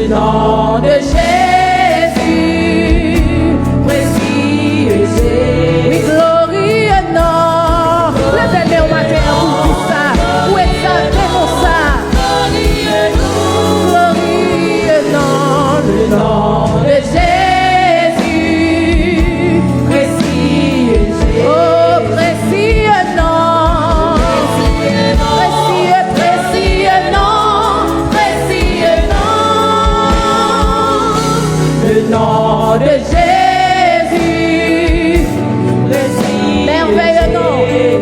non, nom de Jésus. Merveilleux nom,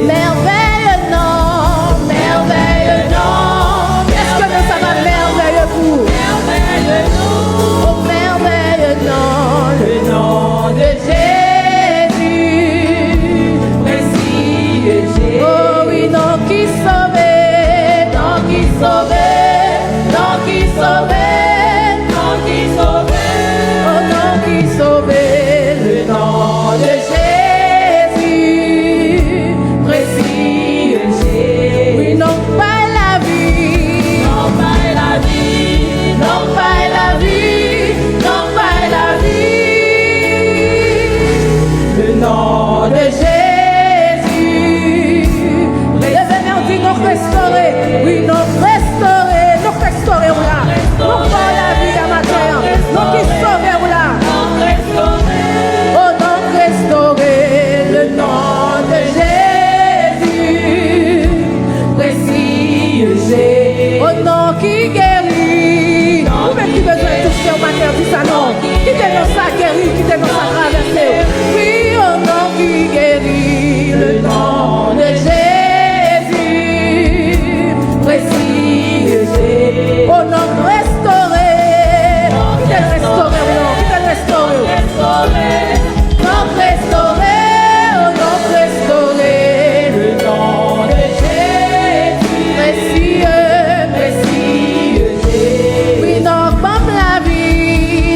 merveilleux nom, merveilleux nom. Est-ce que nous sommes merveilleux pour? Merveilleux nom, oh merveilleux nom, le nom de Jésus. Précieux Jésus. Oh oui, nom qui sauvait, nom qui sauvait, nom qui sauvait, nom qui sauvait, oh nom qui sauvait, le nom de Jésus. Oui, nous restaurer, nous restaurer, là. Nous faire la vie à matin. Nous qui sauver, là. Oh, nous restaurer le nom de Jésus. Précieux Jésus. Oh, nom qui guérit. Vous-même qui besoin de toucher au matin, dis ça non. Qui te nous ça guérit, qui te nous ça traversé. Oui, oh, nom qui guérit le nom de Jésus. Oh non, restaurer, qui t'est restauré, non, qui t'est restauré, non, restaurer, oh non, restaurer, le nom de Jésus, précieux, précieux Jésus, oui, non, comme la vie,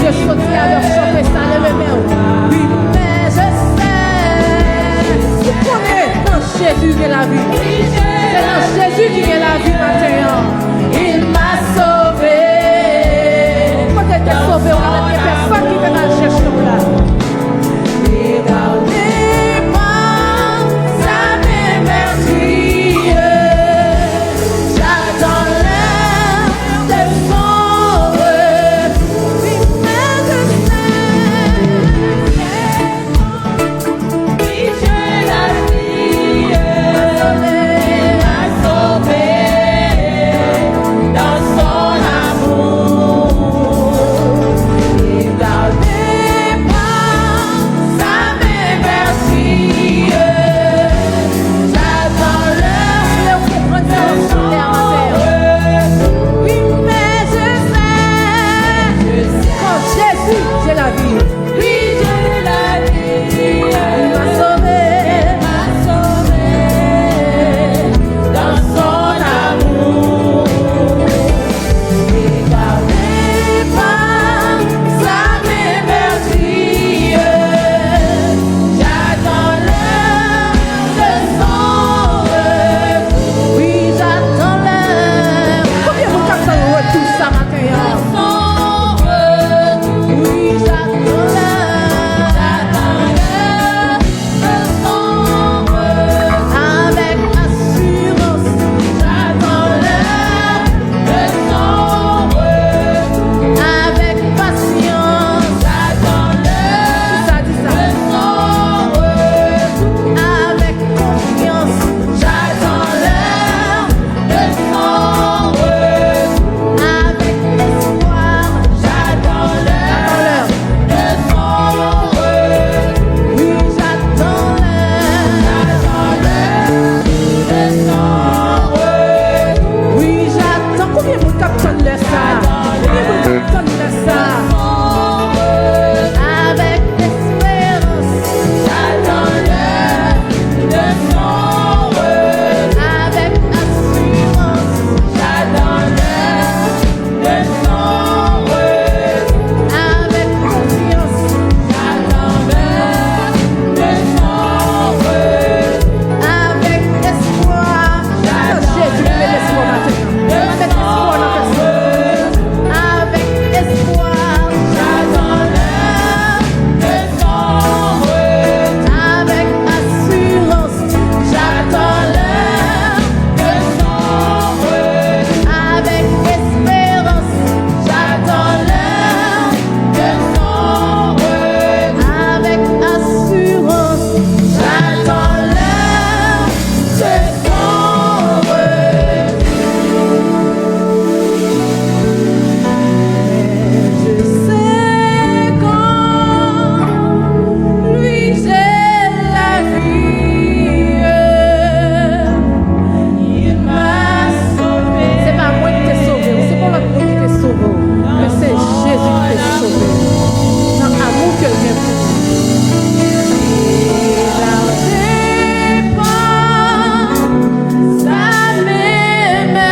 Dieu, je sortis à leur chanter ça, levez-moi. Oui, mais je sais. Vous connaissez dans Jésus qui est la vie. C'est dans Jésus qui est la vie maintenant. Il m'a sauvé. Quand tu étais sauvé, on a des personnes qui étaient dans le chercher là. Regardez-moi, ça m'émerveille. J'attends l'heure de son retour. Oui, mais je sais. Oui, je la vie. Il m'a sauvé dans son amour. Regardez-moi, ça m'émerveille. J'attends l'heure de son retour. Oui, mais je sais. Quand Jésus, j'ai la vie. Oui, j'ai la vie. Il m'a sauvé dans son amour. Regardez-moi, ça m'émerveille. J'attends l'heure de son retour. Oui, j'attends l'heure. Combien vous captez le retour ça matin? Oui, j'attends l'heure. Avec assurance, j'attends l'heure de son retour. Avec patience, j'attends l'heure de son retour. Avec confiance, j'attends l'heure de son retour. Avec espoir, j'attends l'heure de son retour. Oui, j'attends l'heure de son retour. Oui, j'attends. Combien vous captez le ça? Combien vous captez le ça? Avec espérance, j'attends l'heure de son retour. Avec assurance, j'attends l'heure de son retour. Avec confiance, j'attends l'heure de son retour. Avec espoir, j'attends Jésus, fais l'espoir maintenant. Avec espoir dans personne. Avec espoir, j'attends l'heure de son retour. Avec assurance, j'attends l'heure de son retour. Avec espérance, j'attends l'heure de son retour. Avec assurance, j'attends l'heure de son retour. Je sais quand lui j'ai la vie. Il m'a sauvé. C'est pas moi qui t'ai sauvé, c'est pas l'autre monde qui t'ai sauvé, mais c'est Jésus qui t'a sauvé. Dans l'amour que j'aime. Regardez pas, ça m'émerveille.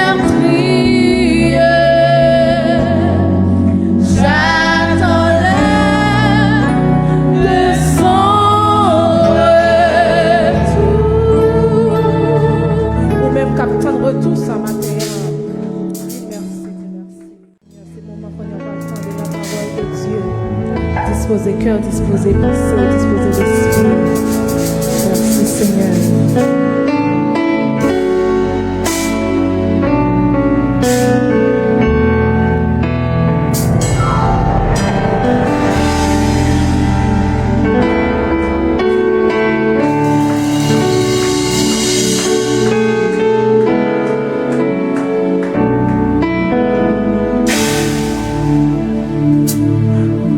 J'attends l'heure de son retour. Ou même capitaine retour ça matin. Merci, merci. C'est mon moment qu'on va entendre la parole de Dieu. Disposez cœur, disposez pensée, disposez l'esprit. Merci Seigneur.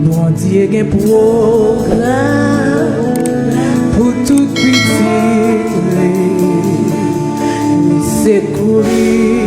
Bon Dieu gen programme pour toute petite, c'est courir